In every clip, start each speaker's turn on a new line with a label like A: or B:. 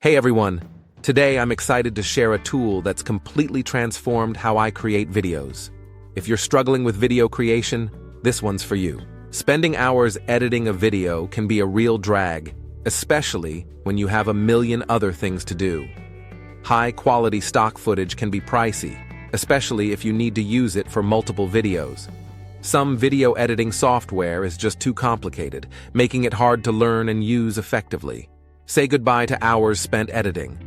A: Hey everyone! Today I'm excited to share a tool that's completely transformed how I create videos. If you're struggling with video creation, this one's for you. Spending hours editing a video can be a real drag, especially when you have a million other things to do. High-quality stock footage can be pricey, especially if you need to use it for multiple videos. Some video editing software is just too complicated, making it hard to learn and use effectively. Say goodbye to hours spent editing.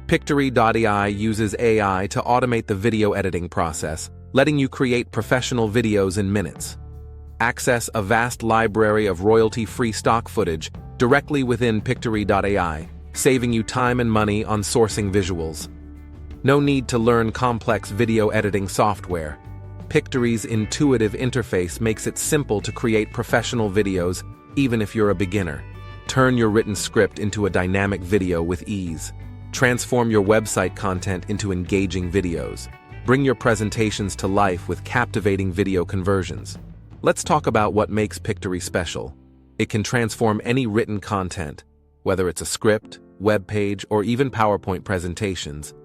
A: PICTORY.AI uses AI to automate the video editing process, letting you create professional videos in minutes. Access a vast library of royalty-free stock footage directly within PICTORY.AI, saving you time and money on sourcing visuals. No need to learn complex video editing software. Pictory's intuitive interface makes it simple to create professional videos, even if you're a beginner. Turn your written script into a dynamic video with ease. Transform your website content into engaging videos. Bring your presentations to life with captivating video conversions. Let's talk about what makes Pictory special. It can transform any written content, whether it's a script, web page, or even PowerPoint presentations,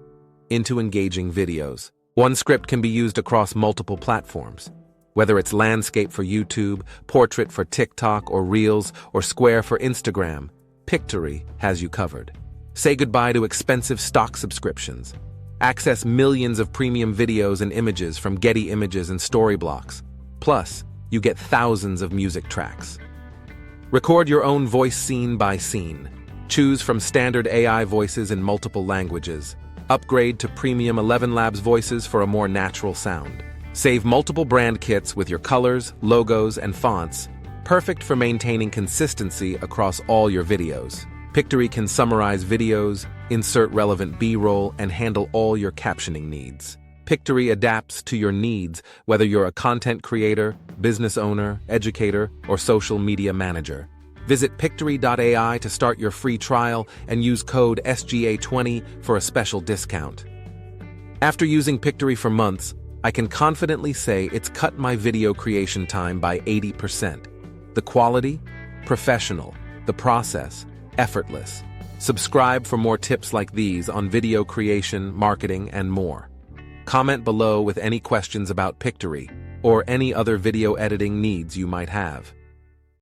A: into engaging videos. One script can be used across multiple platforms. Whether it's landscape for YouTube, portrait for TikTok or Reels, or square for Instagram, Pictory has you covered. Say goodbye to expensive stock subscriptions. Access millions of premium videos and images from Getty Images and Storyblocks. Plus, you get thousands of music tracks. Record your own voice scene by scene. Choose from standard AI voices in multiple languages. Upgrade to premium 11 Labs voices for a more natural sound. Save multiple brand kits with your colors, logos, and fonts, perfect for maintaining consistency across all your videos. Pictory can summarize videos, insert relevant B-roll, and handle all your captioning needs. Pictory adapts to your needs, whether you're a content creator, business owner, educator, or social media manager. Visit Pictory.AI to start your free trial and use code SGA20 for a special discount. After using Pictory for months, I can confidently say it's cut my video creation time by 80%. The quality? Professional. The process? Effortless. Subscribe for more tips like these on video creation, marketing, and more. Comment below with any questions about Pictory or any other video editing needs you might have.